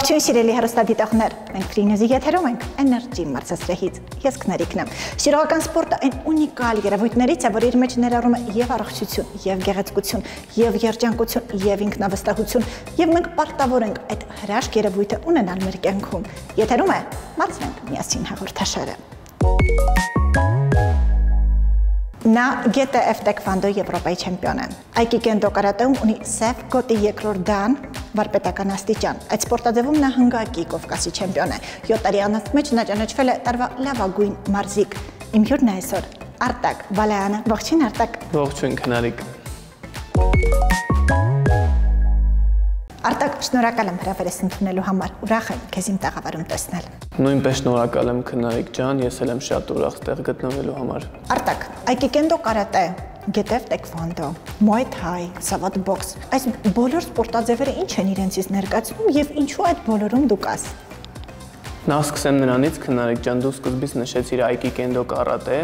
Ողջույն սիրելի հեռուստադիտողներ, մենք Free News-ի եթերում ենք Energy մարզասրահից, ես Քնարիկն եմ։ Շիրողական սպորտը այն ունիկալ երևույթներից է, որ իր մեջ ներառում է եւ առողջություն, եւ գեղեցկություն, եւ երջանկություն, եւ ինքնավստահություն, եւ մենք պարտավոր ենք այդ հրաշք երևույթը ունենալ մեր կյանքում։ Եթերում է «Մարզվենք միասին» հաղորդաշարը։ Նա GTF Taekwondo Եվրոպայի չեմպիոն է։ Այկի կենդո կարատեում ունի սև գոտի երկրորդ դան վարպետական աստիճան։ Այդ սպորտաձևում նա հնգակի Կովկասի չեմպիոն է։ 7 տարի անց մեջ նա ճանաչվել է տարվա լավագույն մարզիկ։ Իմ հյուրն է այսօր Արտակ Բալայանը։ Ողջույն Արտակ։ Ողջույն Քնարիկ։ Արտակ, շնորհակալ եմ հրավերս ընդունելու համար։ Ուրախ եմ քեզ իմ տաղավարում տեսնել։ Նույնպես շնորհակալ եմ Քնարիկ ջան, ես էլ եմ շատ ուրախ տեղ գտնվելու համար։ Արտակ, այկի կենդո կարատե, GTF Taekwondo, Muay Thai, Savate box, այս բոլոր սպորտաձևերը ինչ են իրենցից ներկայացնում եւ ինչու այդ բոլորում դու կաս։ Նախ սկսեմ նրանից, Քնարիկ ջան, դու սկզբից նշեցիր այկի կենդո կարատե,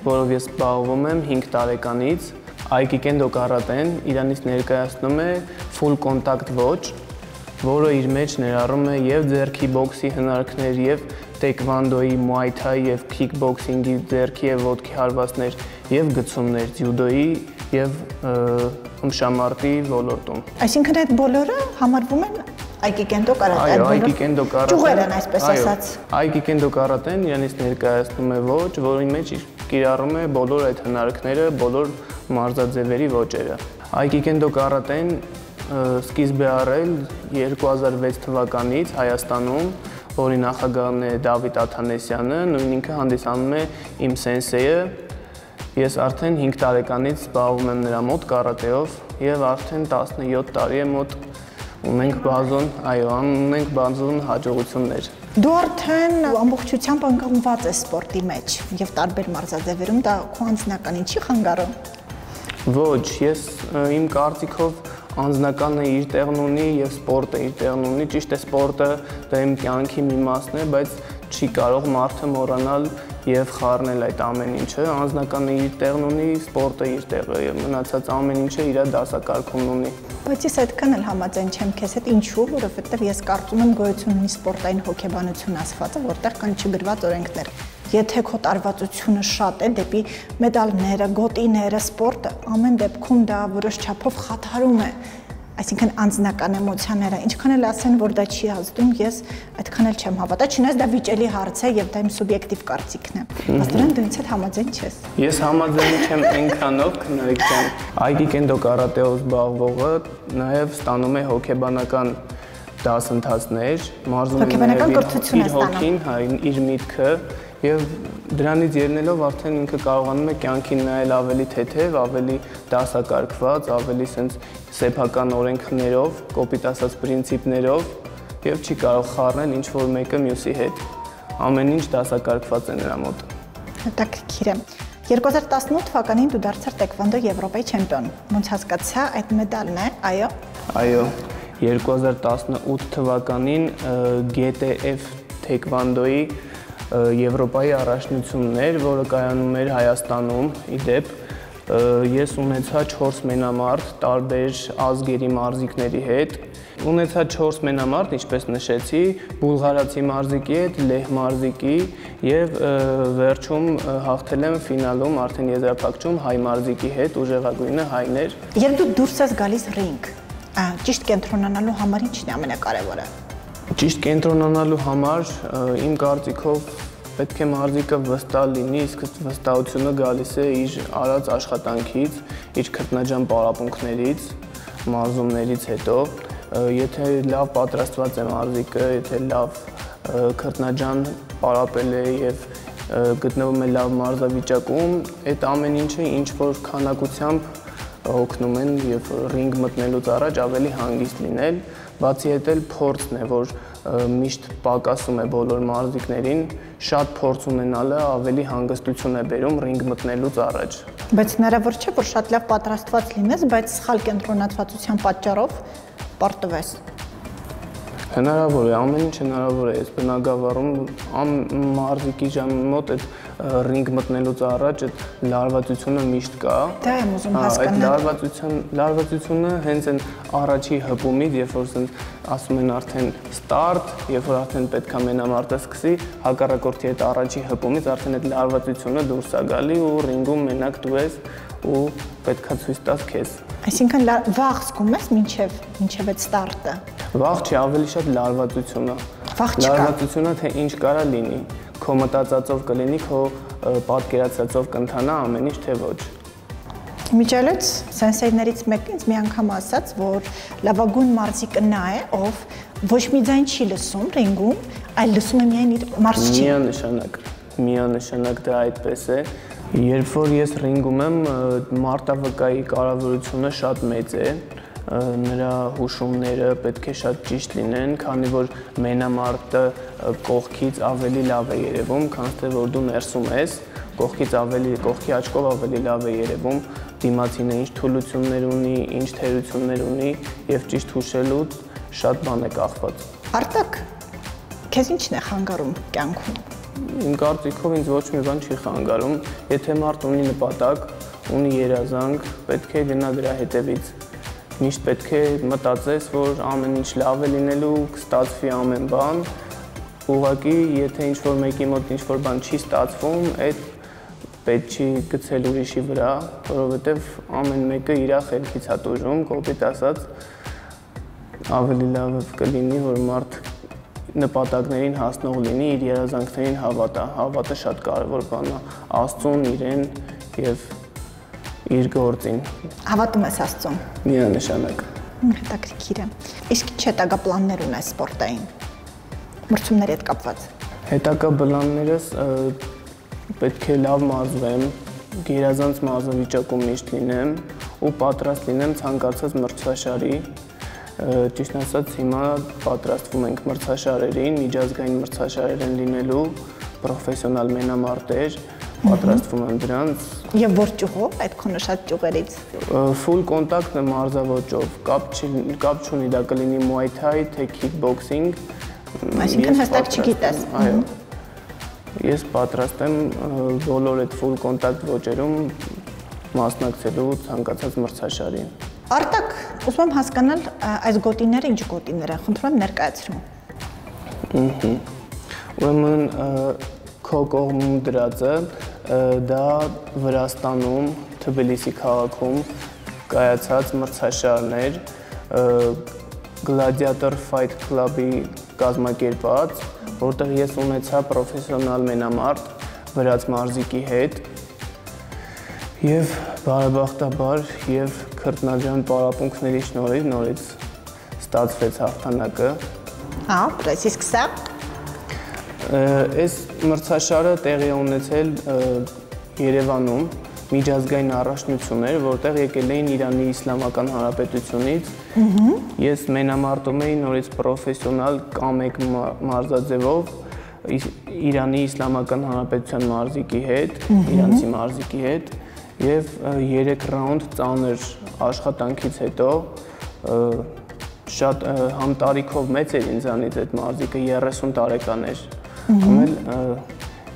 որով ես զբաղվում եմ 5 տարեկանից։ Այկի կենդո կարատեն իրանից ներկայացնում է full contact ոճ, որը իր մեջ ներառում է եւ ձեռքի բոքսի հնարքներ, եւ տեքվանդոյի, մուայ թայ եւ քիքբոքսինգի ձեռքի եւ ոտքի հարվածներ, եւ գցումներ, ձյուդոյի եւ ըմբշամարտի ոլորտում։ Այսինքն այդ բոլորը համարվում են այկի կենդո կարատե։ Այո, այկի կենդո կարատեն ճյուղեր են այսպես ասած։ Այկի կենդո կարատեն իրանից ներկայացնում է ոճ, որի մեջ կիրառում է բոլոր այդ հնարքները, բոլոր մարզաձևերի ոճերը։ Այկի կենդո կարատեն սկիզբ է առել 2006 թվականից Հայաստանում, որի նախագահն է Դավիթ Աթանեսյանը, նույն ինքը հանդիսանում է իմ սենսեյը։ Ես արդեն 5 տարեկանից զբաղվում եմ նրա մոտ կարատեով եւ արդեն 17 տարի է մոտ ունենք բազում հաջողություններ։ Դու արդեն ամբողջությամբ ընկղմված ես սպորտի մեջ եւ տարբեր մարզաձևերում դա քո անձնականին չի խանգարում։ Ոչ, ես իմ կարծիքով անձնականը իր տեղն ունի եւ սպորտը իր տեղն ունի, ճիշտ է սպորտը դա իմ կյանքի մի մասն է, բայց չի կարող մարդը մոռանալ եւ խառնել այդ ամեն ինչը, անձնականը իր տեղն ունի, սպորտը իր տեղը եւ մնացած ամեն ինչը իր դասակարգումն ունի։ Բայց ես այդքան էլ համաձայն չեմ քեզ հետ, ինչու, որովհետեւ ես կարծում եմ գոյություն ունի սպորտային հոգեբանություն ասվածը, որտեղ կան չգրված օրենքներ։ Եթե քո տարվածությունը շատ է դեպի մեդալները, գոտիները, սպորտը, ամեն դեպքում դա որոշ չափով խաթարում է, այսինքն անձնական էմոցիաները, ինչքան էլ ասեն, որ դա չի ազդում, ես այդքան էլ չեմ հավատա, չնայած դա վիճելի հարց է եւ դա իմ սուբյեկտիվ կարծիքն է։ Աստորեն դու ինձ հետ համաձայն չես։ Ես համաձայն չեմ այնքանով, Քնարիկ ջան։ Այկի կենդո կարատեով զբաղվողը նաեւ ստանում է հոգեբանական դասընթացներ, մարզում է իր հոգին, իր միտքը եւ դրանից ելնելով արդեն ինքը կարողանում է կյանքին նայել ավելի թեթև, ավելի դասակարգված, ավելի սենց սեփական օրենքներով, կոպիտ ասած պրինցիպներով եւ չի կարող խառնել ինչ որ մեկը մյուսի հետ։ Ամեն ինչ դասակարգված է նրա մոտ։ Հետաքրքիր է։ 2018 թվականին դու դարձար Taekwondo Եվրոպայի չեմպիոն։ Ոնց հասկացա, այդ մեդալն է, այո։ Այո, 2018 թվականին GTF Taekwondo-ի Եվրոպայի առաջնությունն էր, որը կայանում էր Հայաստանում, իդեպ ես ունեցա 4 մենամարտ տարբեր ազգերի մարզիկների հետ։ Ունեցա 4 մենամարտ, ինչպես նշեցի, բուլղարացի մարզիկի հետ, լեհ մարզիկի եւ վերջում հաղթել եմ ֆինալում արդեն եզրափակչում հայ մարզիկի հետ, ուժեղագույնը հայն էր։ Երբ դու դուրս ես գալիս ռինգ, ճիշտ կենտրոնանալու համար ինչն է ամենակարևորը։ Ճիշտ կենտրոնանալու համար իմ կարծիքով պետք է մարզիկը վստահ լինի, իսկ վստահությունը գալիս է իր արած աշխատանքից, իր քրտնաջան պարապմունքներից, մարզումներից հետո, եթե լավ պատրաստված է մարզիկը, եթե լավ քրտնաջան պարապել է եւ գտնվում է լավ մարզավիճակում, այդ ամեն ինչը ինչ որ քանակությամբ օգնում են եւ ռինգ մտնելուց առաջ ավելի հանգիստ լինել, բացի այդ էլ փորձն է, որ միշտ պակասում է բոլոր մարզիկներին, շատ փորձ ունենալը ավելի հանգստություն է բերում ռինգ մտնելուց առաջ։ Բայց հնարավոր չէ, որ շատ լավ պատրաստված լինես, բայց սխալ կենտրոնացվածության պատճառով պարտվես։ Հնարավոր է, ամեն ինչ հնարավոր է, ես բնակավարում մարզիկի մոտ այդ ռինգ մտնելուց առաջ այդ լարվածությունը միշտ կա։ Դա եմ ուզում հասկանալ։ Այդ լարվածությունը հենց այն առաջի հպումից, երբ որ ասում են արդեն ստարտ, երբ որ արդեն պետք է մենամարտը սկսի, հակառակորդի այդ առաջի հպումից արդեն այդ լարվածությունը դուրս է գալի ու ռինգում մենակ դու ես ու պետք է ցույց տաս քեզ։ Այսինքն վաղ զգում ես մինչև այդ ստարտը։ Վաղ չի, ավելի շատ լարվածությունը։ Վաղ չկա։ Լարվածությունը թե ինչ կարա լինի, քո մտածածով կլինի, քո պատկերացածով կընթանա ամեն ինչ, թե ոչ։ Միջելուց սենսեյներից մեկը ինձ մի անգամ ասաց, որ լավագույն մարզիկը նա է, ով ոչ մի ձայն չի լսում ռինգում, այլ լսում է միայն իր մարզչին։ Միանշանակ դա այդպես է։ Երբ որ ես ռինգում եմ, մարտավկայի կարևորությունը շատ մեծ է, նրա հուշումները պետք է շատ ճիշտ լինեն, քանի որ մենամարտը կողքից ավելի լավ է երևում, քան թե որ դու ներսում ես, կողքի աչքով ավելի լավ է երևում, դիմացինը ինչ թուլություններ ունի, ինչ թերություններ ունի եւ ճիշտ հուշելուց շատ բան է կախված։ Արտակ, քեզ ինչն է խանգարում կյանքում։ Իմ կարծիքով ինձ ոչ մի բան չի խանգարում, եթե մարդ ունի նպատակ, ունի երազանք, պետք է գնա դրա հետևից։ Միշտ պետք է մտածես, որ ամեն ինչ լավ է լինելու, կստացվի ամեն բան, ուղղակի եթե ինչ-որ մեկի մոտ ինչ-որ բան չի ստացվում, այդ պետք չի գցել ուրիշի վրա, որովհետև ամեն մեկը իր խելքից է տուժում, կոպիտ ասած, ավելի լավ կլինի, որ մարդ նպատակներին հասնող լինի, իր երազանքներին հավատա, հավատը շատ կարևոր բան է, Աստծուն, իրեն եւ իր գործին։ Հավատում ես Աստծուն։ Միանշանակ։ Հետաքրքիր է։ Իսկ ինչ հետագա պլաններ ունես սպորտային։ Մրցումների հետ կապված։ Հետագա պլաններս պետք է լավ մարզվեմ, գերազանց մարզավիճակում միշտ լինեմ ու պատրաստ լինեմ ցանկացած մրցաշարի։ Ճիշտ ասած, հիմա պատրաստվում ենք մրցաշարերին, միջազգային մրցաշարեր են լինելու, պրոֆեսիոնալ մենամարտեր, պատրաստվում եմ դրանց։ Եվ որ ճյուղով, այդ քո նշած ճյուղերից։ Full contact մարզավոճով, կապ չունի, դա կլինի Muay Thai, թե kickboxing։ Այսինքն հստակ չգիտես։ Այո։ Ես պատրաստ եմ բոլոր այդ full contact ոճերում մասնակցելու ցանկացած մրցաշարին։ Արտակ, ուզում եմ հասկանալ այս գոտիները ինչ գոտիներ են, խնդրում եմ ներկայացրու։ Ուրեմն քո կողմում դրածը դա Վրաստանում, Թբիլիսի քաղաքում կայացած մրցաշարներ, Gladiator Fight Club-ի կազմակերպած, որտեղ ես ունեցա պրոֆեսիոնալ մենամարտ վրաց մարզիկի հետ եւ բարեբախտաբար եւ քրտնաջան պարապմունքների շնորհիվ նորից ստացվեց հաղթանակը։ Բայց իսկ սա այս մրցաշարը տեղի է ունեցել Երևանում միջազգային առաջնություններ, որտեղ եկել էին Իրանի Իսլամական Հանրապետությունից։ Ես մենամարտում էի նորից պրոֆեսիոնալ կամեկ մարզաձևով Իրանի Իսլամական Հանրապետության մարզիկի հետ, իրանցի մարզիկի հետ եւ 3 ռաունդ ծանր աշխատանքից հետո շատ համ տարիքով մեծ էր ինձանից այդ մարզիկը 30 տարեկան էր։ Ամեն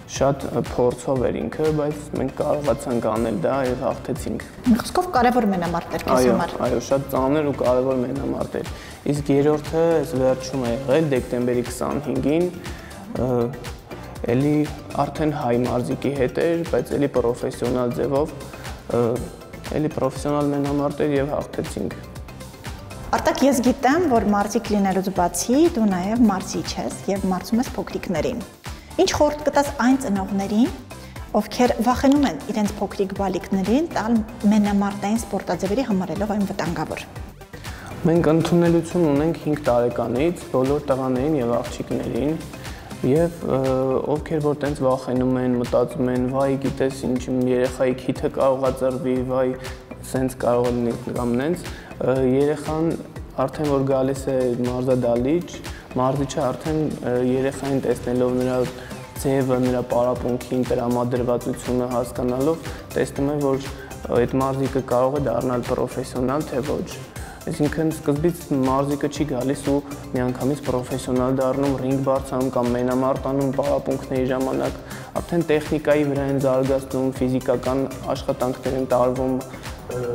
շատ փորձով էր ինքը, բայց մենք կարողացանք անել դա եւ հաղթեցինք։ Մի խոսքով կարևոր մենամարտ էր քեզ համար։ Այո, շատ ծանր ու կարևոր մենամարտ էր։ Իսկ երրորդը այս վերջում է եղել դեկտեմբերի 25-ին, էլի արդեն հայ մարզիկի հետ էր, բայց էլի պրոֆեսիոնալ ձևով, էլի պրոֆեսիոնալ մենամարտ էր եւ հաղթեցինք։ Արտակ, ես գիտեմ, որ մարզիկ լինելուց բացի դու նաեւ մարզիչ ես եւ մարզում ես փոքրիկներին։ Ինչ խորհուրդ կտաս այն ծնողներին, ովքեր վախենում են իրենց փոքրիկ բալիկներին տալ մենամարտային սպորտաձևերի համարելով այն վտանգավոր։ Մենք ընդունելություն ունենք 5 տարեկանից բոլոր տղաներին եւ աղջիկներին եւ ովքեր որ տենց վախենում են, մտածում են, վայ, գիտես ինչ իմ երեխայի քիթը կարողա ծռվի, վայ, սենց կարող լինի կամ նենց, երեխան արդեն որ գալիս է մարզադալիճ, մարզիչը արդեն երեխային տեսնելով նրա ձևը, նրա պարապմունքին, տրամադրվածությունը հասկանալով տեսնում է, որ այդ մարզիկը կարող է դառնալ պրոֆեսիոնալ, թե ոչ։ Այսինքն սկզբից մարզիկը չի գալիս ու միանգամից պրոֆեսիոնալ դառնում, ռինգ բարձրանում կամ մենամարտանում պարապմունքների ժամանակ, արդեն տեխնիկայի վրա են զարգացնում, ֆիզիկական աշխատանքներ են տարվում։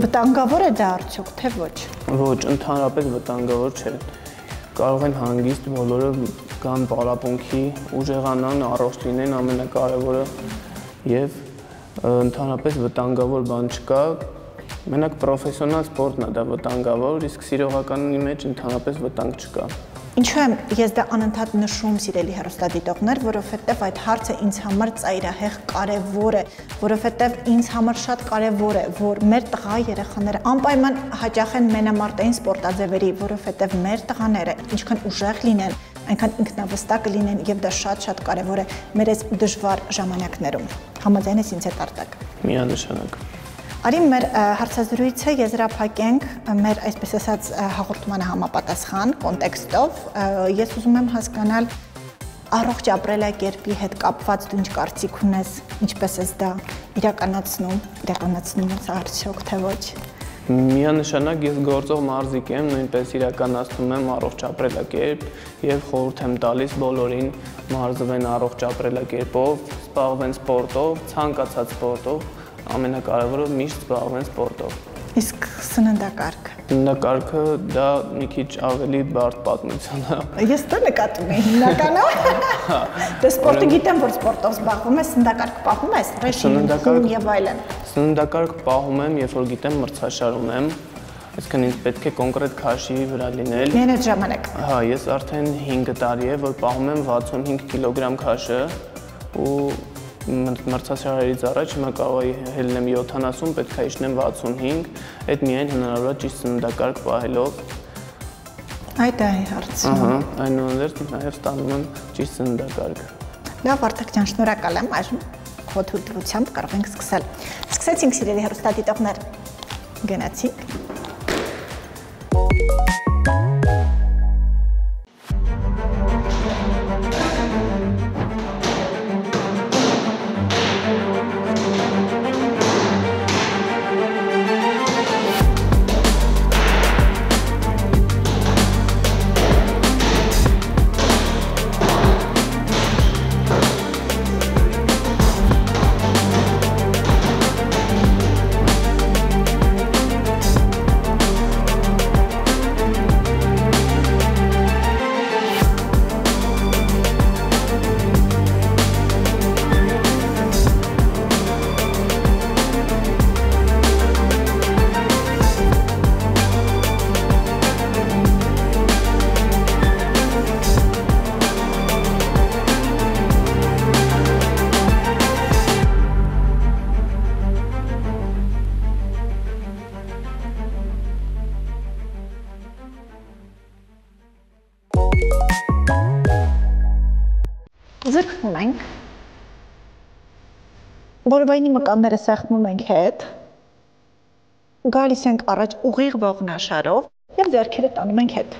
Վտանգավոր է դա արդյոք, թե ոչ։ Ոչ, ընդհանրապես վտանգավոր չէ։ Կարող են հանգիստ բոլորը գան պարապմունքի, ուժեղանան, առողջ լինեն, ամենակարևորը, եւ ընդհանրապես վտանգավոր բան չկա։ Մենակ պրոֆեսիոնալ սպորտն է դա վտանգավոր, իսկ սիրողականի մեջ ընդհանրապես վտանգ չկա։ Ինչու եմ ես դա անընդհատ նշում, սիրելի հեռուստադիտողներ, որովհետև այդ հարցը ինձ համար ծայրահեղ կարևոր է, որովհետև ինձ համար շատ կարևոր է, որ մեր տղա երեխաները անպայման հաճախեն մենամարտային սպորտաձևերի, որովհետև մեր տղաները ինչքան ուժեղ լինեն, այնքան ինքնավստահ կլինեն եւ դա շատ կարևոր է մեր այս դժվար ժամանակներում։ Համաձայն ես ինձ հետ Արտակ։ Միանշանակ։ Արի մեր հարցազրույցը եզրափակենք մեր այսպես ասած հաղորդմանը համապատասխան կոնտեքստով։ Ես ուզում եմ հասկանալ առողջ ապրելակերպի հետ կապված դու ինչ կարծիք ունես, ինչպես ես դա իրականացնում ես արդյոք թե ոչ։ Միանշանակ ես գործող մարզիկ եմ, նույնպես իրականացնում եմ առողջ ապրելակերպ եւ խորհուրդ եմ տալիս բոլորին մարզվեն առողջ ապրելակերպով, զբաղվեն սպորտով, ցանկացած սպորտով, ամենակարևորը միշտ զբաղվեն սպորտով։ Իսկ սննդակարգը։ Սննդակարգը դա մի քիչ ավելի բարդ պատմություն է։ Ես դա նկատում եմ հիմնականում։ Դե սպորտը գիտեմ, որ սպորտով զբաղվում ես, սննդակարգ պահում ես, ռեժիմ եւ այլն։ Սննդակարգ պահում եմ, երբ որ գիտեմ մրցաշար ունեմ, այսինքն ինձ պետք է կոնկրետ քաշի վրա լինել։ Միայն այդ ժամանակ։ Հա, ես արդեն 5 տարի է, որ պահում եմ 65 կիլոգրամ քաշը ու մրցաշարերից առաջ հիմա կարող եմ հելնեմ 70, պետք է իջնեմ 65, այդ միայն հնարավոր է ճիշտ սննդակարգ պահելով։ Այդ է հարցը։ Ահա, այնուհանդերձ նաև ստանում եմ ճիշտ սննդակարգ։ Լավ, Արտակ ջան, շնորհակալ եմ, այժմ քո թույլտվությամբ կարող ենք սկսել։ Սկսեցինք, սիրելի հեռուստադիտողներ, գնացինք։ Ձգվում ենք, որովայնի մկանները սեղմում ենք հետ, գալիս ենք առաջ ուղիղ ողնաշարով և ձեռքերը տանում ենք հետ,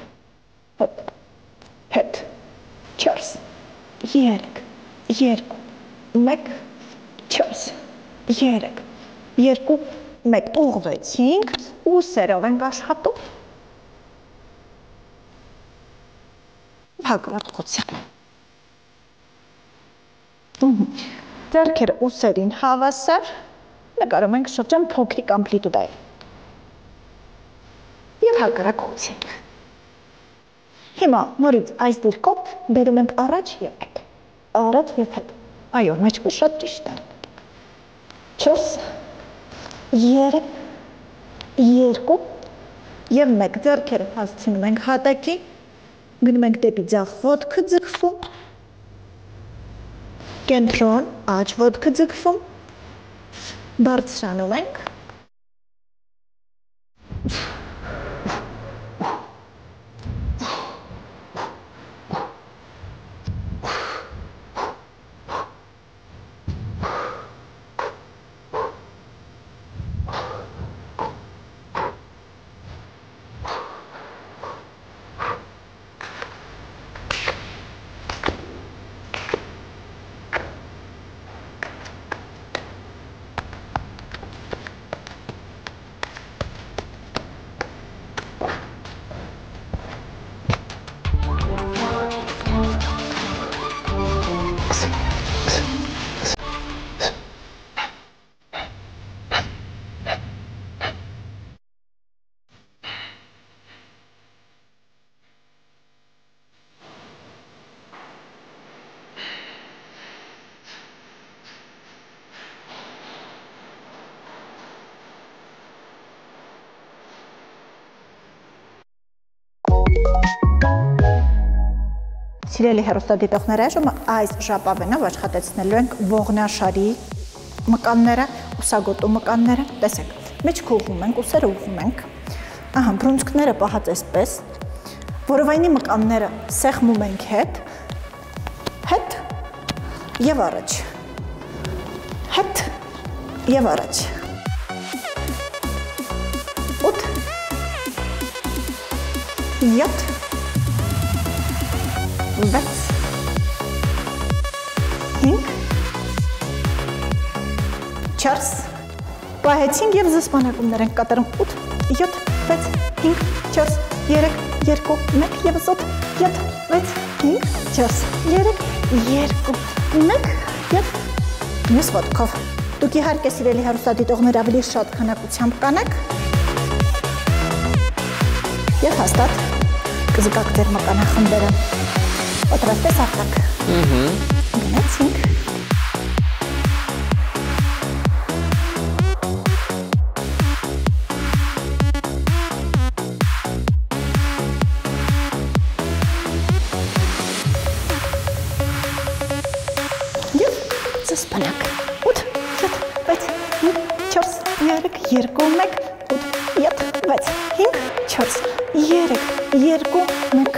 հետ, 4, 3, 2, 1, 4, 3, 2, 1, ուղղվեցինք, ուսերով ենք աշխատում, հակառակությամբ։ Ձեռքերը ուսերին հավասար, նկարում ենք շրջան փոքրիկ ամպլիտուդայով և հակառակ ուղղությամբ։ Հիմա նորից այս դիրքով բերում ենք առաջ և հետ, առաջ և հետ, այո, մեջքը շատ ճիշտ է, 4, 3, 2 և 1, ձեռքերը հասցնում ենք հատակին, գնում ենք դեպի ձախ ոտքը ձգվում, կենտրոն, աջ ոտքը ձգվում, բարձրանում ենք, Սիրելի հեռուստադիտողներ, այժմ այս ժապավենով աշխատեցնելու ենք ողնաշարի մկանները, ուսագոտու մկանները, տեսեք, մեջք ուղղում ենք, ուսերը ուղղում ենք, ահա, բռունցքները պահած այսպես, որովայնի մկանները սեղմում ենք հետ և առաջ, հետ և առաջ, 8, 7, 6, 5, 4, պահեցինք և զսպանակումներ ենք կատարում 8, 7, 6, 5, 4, 3, 2, 1 և 7, 7, 6, 5, 4, 3, 2, 1 և մյուս ոտքով։ Դուք իհարկե սիրելի հեռուստադիտողներ ավելի շատ քանակությամբ կանեք և հաստատ կզգաք ձեր մկանախմբերը։ Պատրաստես Արտակ։ Գնացինք։ Սպանակ, 8, 7, 6, 5, 4, 3, 2, 1, 8, 7, 6, 5, 4, 3, 2, 1,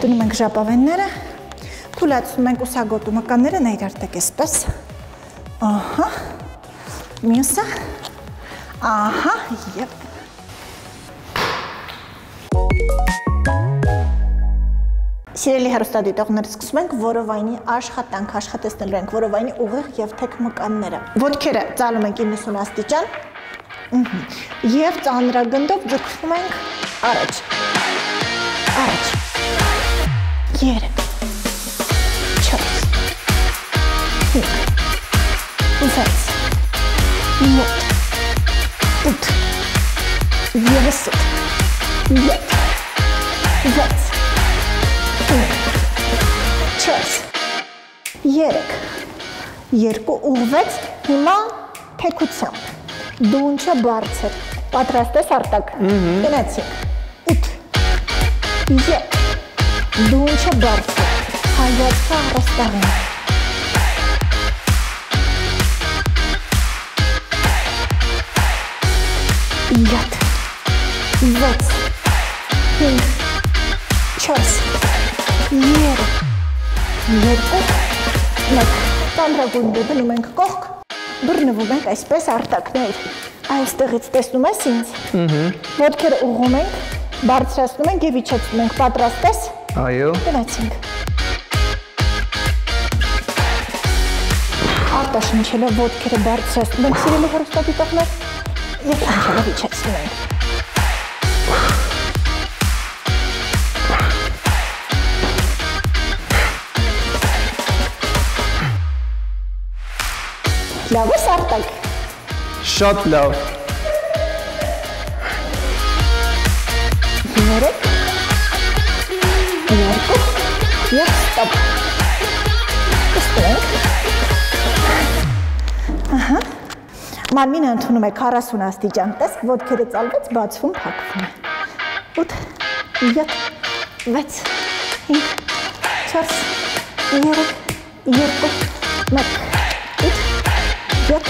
դնում ենք ժապավենները, թուլացնում ենք ուսագոտու մկանները, ներարտեք այսպես, ահա, մյուսը, ահա, և Սիրելի հեռուստադիտողներ, սկսում ենք որովայնի աշխատանք, աշխատեցնելու ենք որովայնի ուղիղ և թեք մկանները։ Ոտքերը ծալում ենք 90 աստիճան և ծանրագնդով ձգվում ենք առաջ, առաջ, 3, 4, 5, 6, 7, 8, 7, 6, 4, 3, 2 ուղղվեց, հիմա թեքությամբ, դունչը բարձր, պատրաստ ես Արտակ, գնացինք, 8, 7, դունչը բարձր, հայացքը առաստաղին, 7, 6, 5, 4, 3, 2, 1, ծանրագույնը դնում ենք կողք, բռնվում ենք այսպես Արտակներ, այստեղից տեսնում ես ինձ, ոտքերը ուղղում ենք, բարձրացնում ենք և իջեցնում ենք, պատրաստ ես, գնացինք, արտաշնչելով ոտքերը բարձրացնում ենք, սիրելի հեռուստադիտողներ, և շնչելով իջեցնում ենք, լավ ես Արտակ։ Շատ լավ։ 3, 2 և ստոպ։ Կստենք։ Մարմինը ընդունում է 40 աստիճան տեսք, ոտքերը ծալվեց, բացվում, փակվում է։ 8, 7, 6, 5, 4, 3, 2, 1, 7,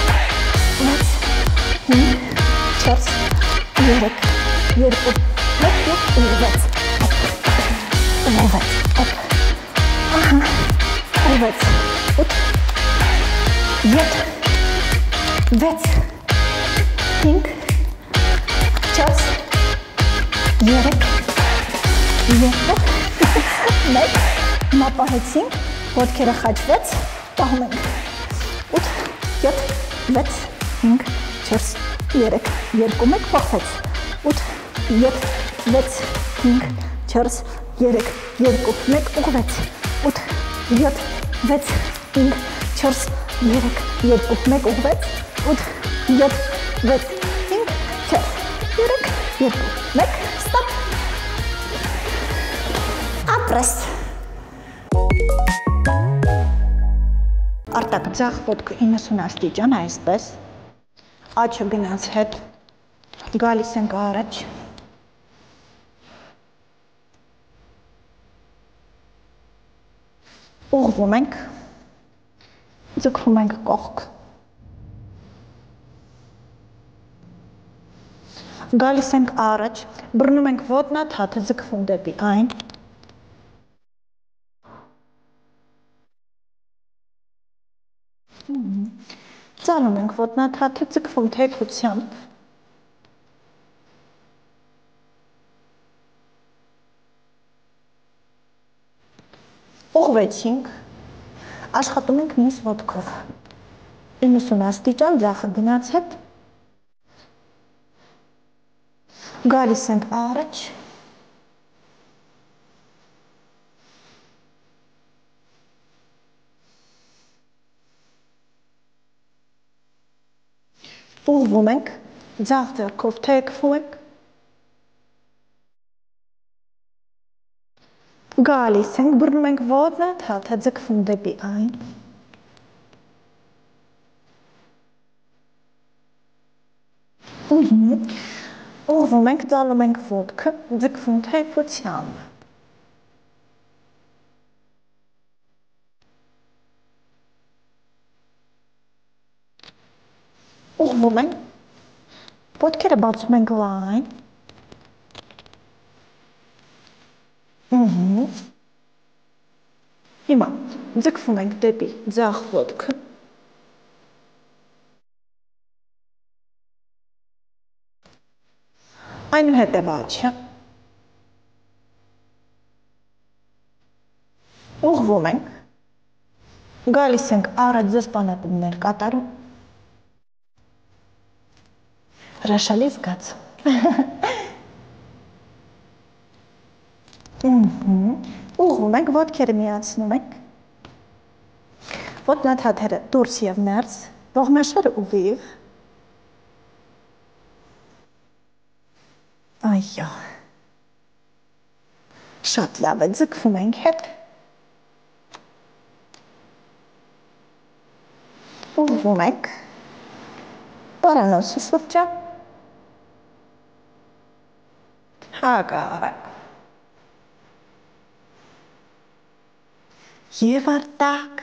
6, 5, 4, 3, 2, 1 և ուղղվեց, ուղղվեց, ուղղվեց, 8, 7, 6, 5, 4, 3, 2, 1, մապահեցինք, ոտքերը խաչվեց, պահում ենք, 8, 7, 6, 5, 4, 3, 2, 1, փոխվեց, 8, 7, 6, 5, 4, 3, 2, 1, ուղղվեց, 8, 7, 6, 5, 4, 3, 2, 1, ուղղվեց, 8, 7, 6, 5, 4, 3, 2, 1, ստոպ, ապրես, Արտակ ձախ ոտքը 90 աստիճան այսպես, աչը գնաց հետ, գալիս ենք առաջ, ուղղվում ենք, ձգվում ենք կողք, գալիս ենք առաջ, բռնում ենք ոտնաթաթը, ձգվում դեպի այն, ծալում ենք ոտնաթաթը, ձգվում թեքությամբ, ուղղվեցինք, աշխատում ենք մյուս ոտքով, 90 աստիճան ձախը գնաց հետ, գալիս ենք առաջ, ուղղվում ենք, ձախ ձեռքով թեքվում ենք, գալիս ենք, բռնում ենք ոտնաթաթը, ձգվում դեպի այն, ուղղվում ենք, ծալում ենք ոտքը, ձգվում թեքությամբ, ուղղվում ենք, ոտքերը բացում ենք լայն, հիմա ձգվում ենք դեպի ձախ ոտքը, այնուհետև աչքը, ուղղվում ենք, գալիս ենք առաջ զսպանատուններ կատարում, հրաշալի զգացում, ուղղվում ենք, ոտքերը միացնում ենք, ոտնաթաթերը դուրս և ներս, ողմեշերը ուղիղ, այո, շատ լավ է, ձգվում ենք հետ, ուղղվում ենք, պարանոցը շրջան, հակառակ, և արտակ,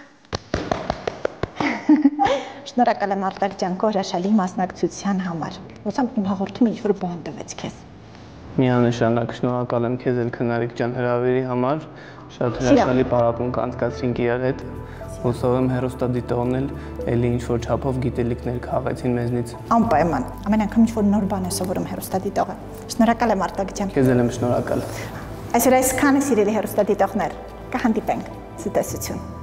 շնորհակալ եմ Արտակ ջան քո հրաշալի մասնակցության համար, ուսամ իմ հաղորդումը ինչ-որ բան տվեց քեզ։ Միանշանակ շնորհակալ եմ քեզ էլ Քնարիկ ջան հրավերի համար, շատ հրաշալի պարապմունք անցկացրինք իրար հետ, հուսով եմ հեռուստադիտողն էլ էլի ինչ-որ չափով գիտելիքներ քաղեցին մեզնից։ Անպայման, ամեն անգամ ինչ-որ նոր բան է սովորում հեռուստադիտողը։ Շնորհակալ եմ Արտակ ջան։ Քեզ էլ եմ շնորհակալ։ Այսօր այսքանը սիրելի հեռուստադիտողներ, կհանդիպենք, ցտեսություն։